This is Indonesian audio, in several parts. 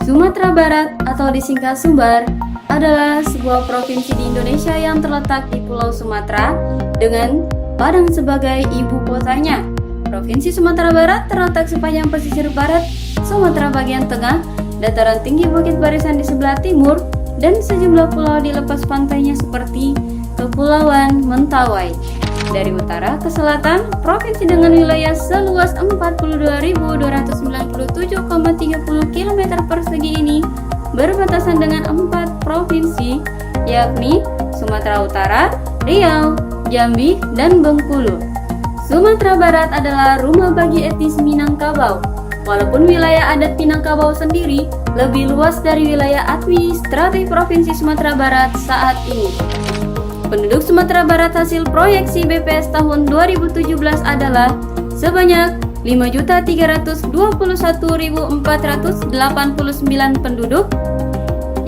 Sumatera Barat atau disingkat Sumbar adalah sebuah provinsi di Indonesia yang terletak di Pulau Sumatera dengan Padang sebagai ibu kotanya. Provinsi Sumatera Barat terletak sepanjang pesisir barat Sumatera bagian tengah, dataran tinggi Bukit Barisan di sebelah timur, dan sejumlah pulau di lepas pantainya seperti Kepulauan Mentawai. Dari utara ke selatan, provinsi dengan wilayah seluas 42.297,30 km persegi ini berbatasan dengan 4 provinsi, yakni Sumatera Utara, Riau, Jambi, dan Bengkulu. Sumatera Barat adalah rumah bagi etnis Minangkabau. Walaupun wilayah adat Minangkabau sendiri lebih luas dari wilayah administratif Provinsi Sumatera Barat saat ini. Penduduk Sumatera Barat hasil proyeksi BPS tahun 2017 adalah sebanyak 5.321.489 penduduk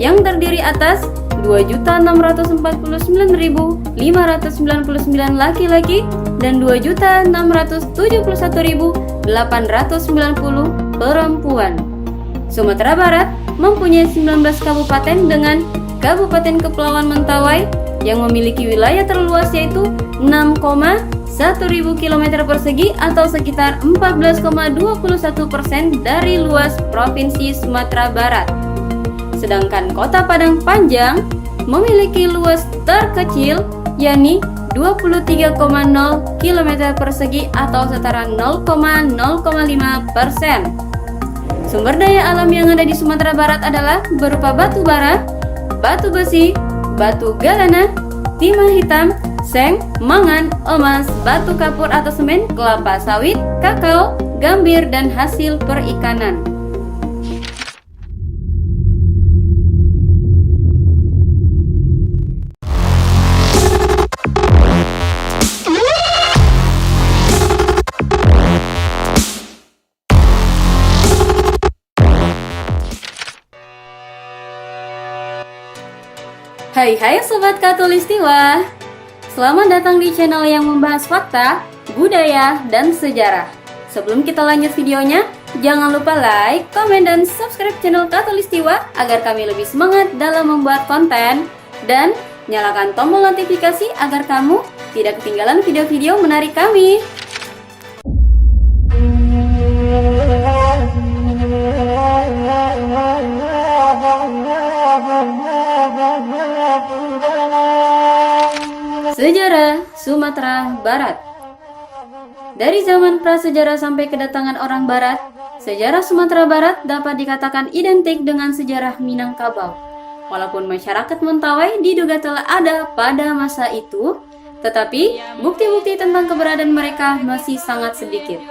yang terdiri atas 2.649.599 laki-laki dan 2.671.890 perempuan. Sumatera Barat mempunyai 19 kabupaten dengan Kabupaten Kepulauan Mentawai yang memiliki wilayah terluas yaitu 6,1 ribu km persegi atau sekitar 14,21% dari luas Provinsi Sumatera Barat. Sedangkan Kota Padang Panjang memiliki luas terkecil yakni 23,0 km persegi atau setara 0,05%. Sumber daya alam yang ada di Sumatera Barat adalah berupa batu bara, batu besi, batu galana, timah hitam, seng, mangan, emas, batu kapur atau semen, kelapa sawit, kakao, gambir, dan hasil perikanan. Hai Sobat Khatulistiwa, selamat datang di channel yang membahas fakta, budaya, dan sejarah. Sebelum kita lanjut videonya, jangan lupa like, komen, dan subscribe channel Khatulistiwa agar kami lebih semangat dalam membuat konten. Dan nyalakan tombol notifikasi agar kamu tidak ketinggalan video-video menarik kami. Sejarah Sumatera Barat. Dari zaman prasejarah sampai kedatangan orang Barat, sejarah Sumatera Barat dapat dikatakan identik dengan sejarah Minangkabau. Walaupun masyarakat Mentawai diduga telah ada pada masa itu, tetapi bukti-bukti tentang keberadaan mereka masih sangat sedikit.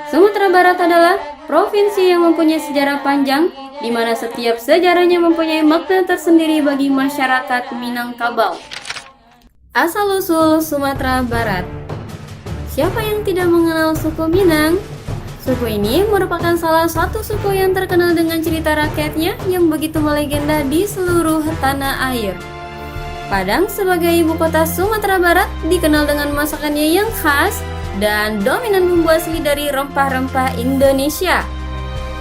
Sumatera Barat adalah provinsi yang mempunyai sejarah panjang, di mana setiap sejarahnya mempunyai makna tersendiri bagi masyarakat Minangkabau. Asal-usul Sumatera Barat. Siapa yang tidak mengenal suku Minang? Suku ini merupakan salah satu suku yang terkenal dengan cerita rakyatnya yang begitu melegenda di seluruh tanah air. Padang sebagai ibu kota Sumatera Barat dikenal dengan masakannya yang khas dan dominan bumbu asli dari rempah-rempah Indonesia.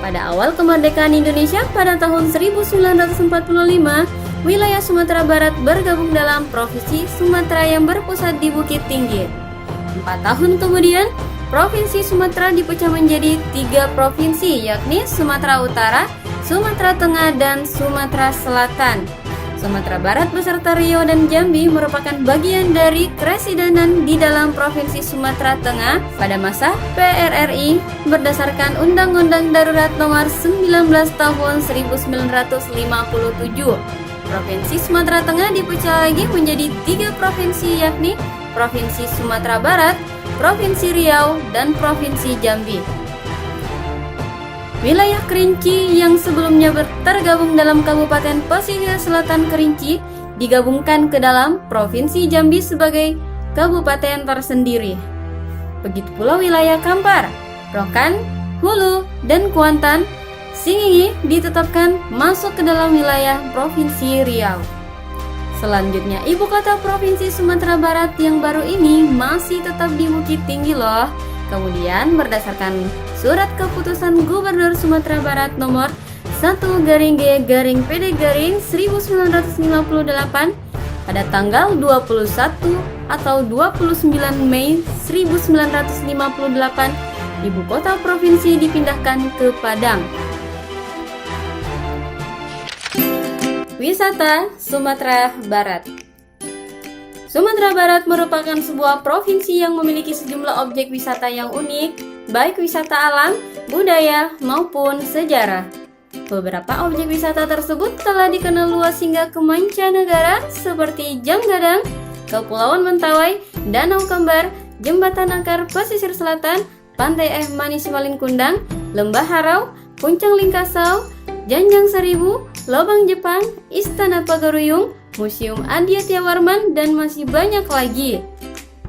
Pada awal kemerdekaan Indonesia pada tahun 1945, wilayah Sumatera Barat bergabung dalam Provinsi Sumatera yang berpusat di Bukit Tinggi. 4 tahun kemudian, Provinsi Sumatera dipecah menjadi 3 provinsi, yakni Sumatera Utara, Sumatera Tengah, dan Sumatera Selatan. Sumatera Barat beserta Riau dan Jambi merupakan bagian dari Keresidenan di dalam Provinsi Sumatera Tengah pada masa PRRI berdasarkan Undang-Undang Darurat Nomor 19 Tahun 1957. Provinsi Sumatera Tengah dipecah lagi menjadi 3 provinsi, yakni Provinsi Sumatera Barat, Provinsi Riau, dan Provinsi Jambi. Wilayah Kerinci yang sebelumnya tergabung dalam Kabupaten Pesisir Selatan Kerinci digabungkan ke dalam Provinsi Jambi sebagai kabupaten tersendiri. Begitu pula wilayah Kampar, Rokan, Hulu, dan Kuantan, Singingi ditetapkan masuk ke dalam wilayah Provinsi Riau. Selanjutnya, ibu kota Provinsi Sumatera Barat yang baru ini masih tetap di Bukit Tinggi loh. Kemudian berdasarkan Surat Keputusan Gubernur Sumatera Barat nomor 1-G-PD-1958 pada tanggal 21 atau 29 Mei 1958, ibu kota provinsi dipindahkan ke Padang. Wisata Sumatera Barat. Sumatera Barat merupakan sebuah provinsi yang memiliki sejumlah objek wisata yang unik, baik wisata alam, budaya, maupun sejarah. Beberapa objek wisata tersebut telah dikenal luas hingga ke mancanegara seperti Jam Gadang, Kepulauan Mentawai, Danau Kembar, Jembatan Akar Pesisir Selatan, Pantai Manis Malin-Kundang, Lembah Harau, Puncak Lingkasau, Janjang Seribu, Lobang Jepang, Istana Pagaruyung, Museum Aditya Warman, dan masih banyak lagi.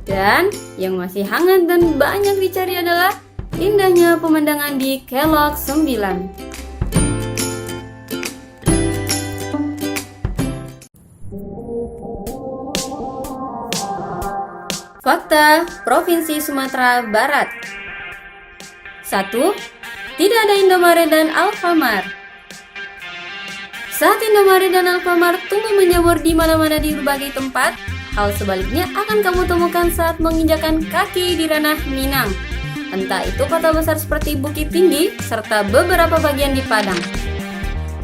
Dan yang masih hangat dan banyak dicari adalah indahnya pemandangan di Kelok 9. Fakta Provinsi Sumatera Barat. 1. Tidak ada Indomaret dan Alfamart. Saat Indomaret dan Alfamart tumbuh menyabur di mana-mana di berbagai tempat, hal sebaliknya akan kamu temukan saat menginjakan kaki di ranah Minang. Entah itu kota besar seperti Bukit Tinggi, serta beberapa bagian di Padang.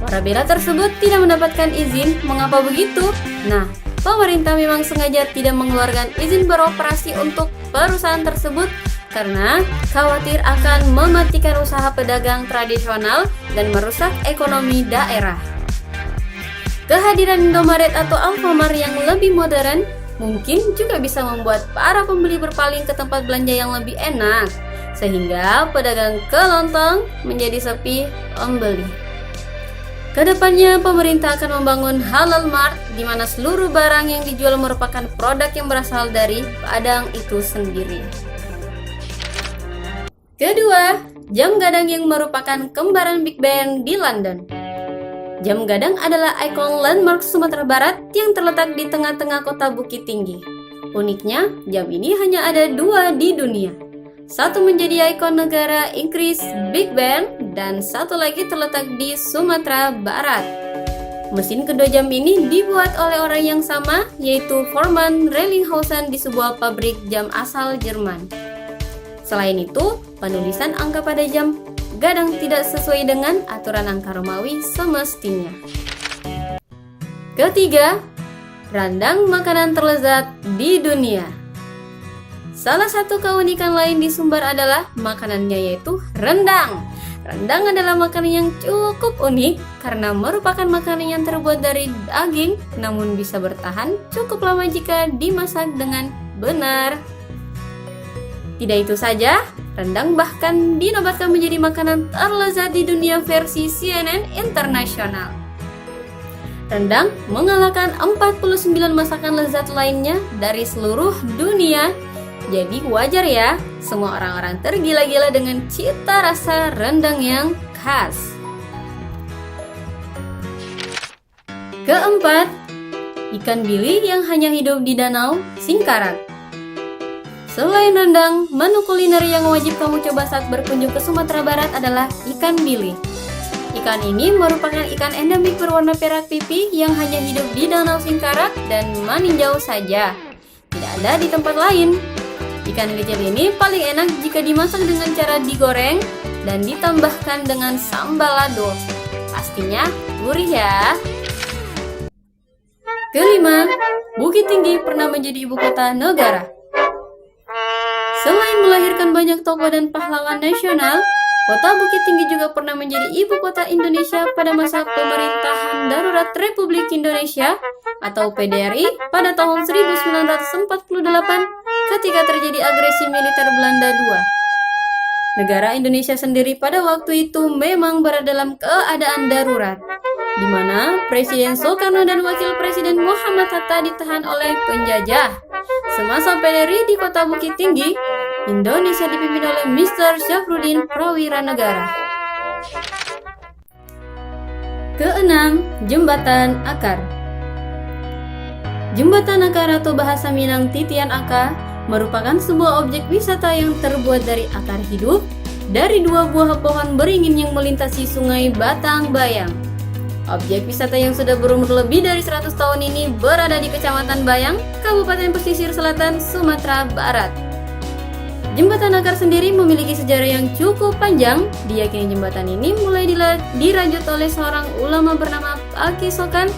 Para bela tersebut tidak mendapatkan izin. Mengapa begitu? Nah, pemerintah memang sengaja tidak mengeluarkan izin beroperasi untuk perusahaan tersebut karena khawatir akan mematikan usaha pedagang tradisional dan merusak ekonomi daerah. Kehadiran Indomaret atau Alfamart yang lebih modern mungkin juga bisa membuat para pembeli berpaling ke tempat belanja yang lebih enak, sehingga pedagang kelontong menjadi sepi pembeli. Kedepannya, pemerintah akan membangun Halal Mart di mana seluruh barang yang dijual merupakan produk yang berasal dari Padang itu sendiri. Kedua, Jam Gadang yang merupakan kembaran Big Ben di London. Jam Gadang adalah ikon landmark Sumatera Barat yang terletak di tengah-tengah kota Bukit Tinggi. Uniknya, jam ini hanya ada 2 di dunia. Satu menjadi ikon negara Inggris, Big Ben, dan satu lagi terletak di Sumatera Barat. Mesin kedua jam ini dibuat oleh orang yang sama, yaitu Forman Rellinghausen di sebuah pabrik jam asal Jerman. Selain itu, penulisan angka pada jam Gadang tidak sesuai dengan aturan angka Romawi semestinya. Ketiga, randang makanan terlezat di dunia. Salah satu keunikan lain di Sumbar adalah makanannya, yaitu rendang. Rendang adalah makanan yang cukup unik karena merupakan makanan yang terbuat dari daging, namun bisa bertahan cukup lama jika dimasak dengan benar. Tidak itu saja, rendang bahkan dinobatkan menjadi makanan terlezat di dunia versi CNN Internasional. Rendang mengalahkan 49 masakan lezat lainnya dari seluruh dunia. Jadi wajar ya, semua orang-orang tergila-gila dengan cita rasa rendang yang khas. Keempat, ikan bili yang hanya hidup di Danau Singkarak. Selain rendang, menu kuliner yang wajib kamu coba saat berkunjung ke Sumatera Barat adalah ikan bili. Ikan ini merupakan ikan endemik berwarna perak pipi yang hanya hidup di Danau Singkarak dan Maninjau saja. Tidak ada di tempat lain. Ikan kecil ini paling enak jika dimasak dengan cara digoreng dan ditambahkan dengan sambal lado. Pastinya gurih ya. Kelima, Bukit Tinggi pernah menjadi ibu kota negara. Selain melahirkan banyak tokoh dan pahlawan nasional, kota Bukit Tinggi juga pernah menjadi ibu kota Indonesia pada masa pemerintahan darurat Republik Indonesia atau PDRI pada tahun 1948 ketika terjadi agresi militer Belanda II. Negara Indonesia sendiri pada waktu itu memang berada dalam keadaan darurat, di mana Presiden Soekarno dan Wakil Presiden Muhammad Hatta ditahan oleh penjajah. Semasa PDRI di kota Bukit Tinggi, Indonesia dipimpin oleh Mr. Syafruddin Prawira Negara. Keenam, Jembatan Akar. Jembatan Akar atau bahasa Minang Titian Aka merupakan sebuah objek wisata yang terbuat dari akar hidup dari dua buah pohon beringin yang melintasi sungai Batang Bayang. Objek wisata yang sudah berumur lebih dari 100 tahun ini berada di Kecamatan Bayang, Kabupaten Pesisir Selatan, Sumatera Barat. Jembatan Akar sendiri memiliki sejarah yang cukup panjang. Diyakini jembatan ini mulai dirajut oleh seorang ulama bernama Aki Sokan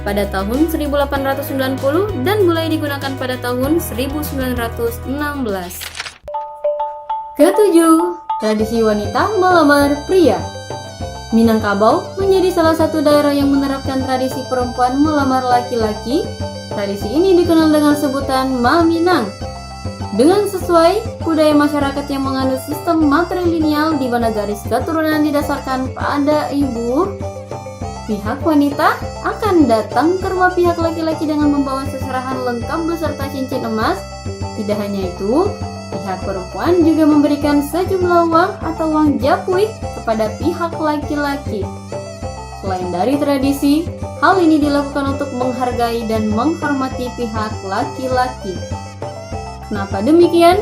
pada tahun 1890 dan mulai digunakan pada tahun 1916. Ketujuh, tradisi wanita melamar pria. Minangkabau menjadi salah satu daerah yang menerapkan tradisi perempuan melamar laki-laki. Tradisi ini dikenal dengan sebutan Maminang. Dengan sesuai budaya masyarakat yang menganut sistem matrilineal di mana garis keturunan didasarkan pada ibu, pihak wanita akan datang ke rumah pihak laki-laki dengan membawa seserahan lengkap beserta cincin emas. Tidak hanya itu, pihak perempuan juga memberikan sejumlah uang atau uang japuik kepada pihak laki-laki. Selain dari tradisi, hal ini dilakukan untuk menghargai dan menghormati pihak laki-laki. Kenapa demikian?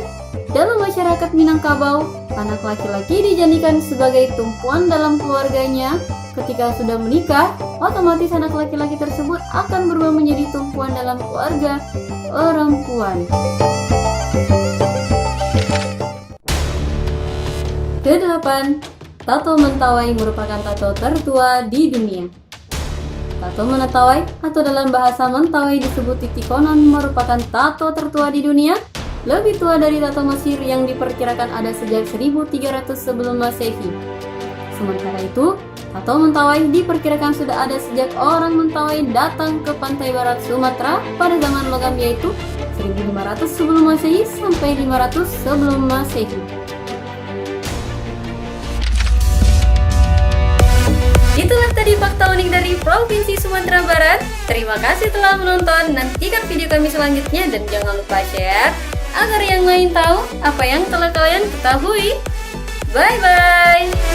Dalam masyarakat Minangkabau, anak laki-laki dijadikan sebagai tumpuan dalam keluarganya. Ketika sudah menikah, otomatis anak laki-laki tersebut akan berubah menjadi tumpuan dalam keluarga perempuan. Kedelapan, tato mentawai merupakan tato tertua di dunia. Tato mentawai atau dalam bahasa Mentawai disebut titikonon merupakan tato tertua di dunia. Lebih tua dari tato Mesir yang diperkirakan ada sejak 1300 sebelum Masehi. Sementara itu, tato Mentawai diperkirakan sudah ada sejak orang Mentawai datang ke pantai barat Sumatera pada zaman logam yaitu 1500 sebelum Masehi sampai 500 sebelum Masehi. Itulah tadi fakta unik dari Provinsi Sumatera Barat. Terima kasih telah menonton. Nantikan video kami selanjutnya dan jangan lupa share agar yang lain tahu apa yang telah kalian ketahui. Bye-bye.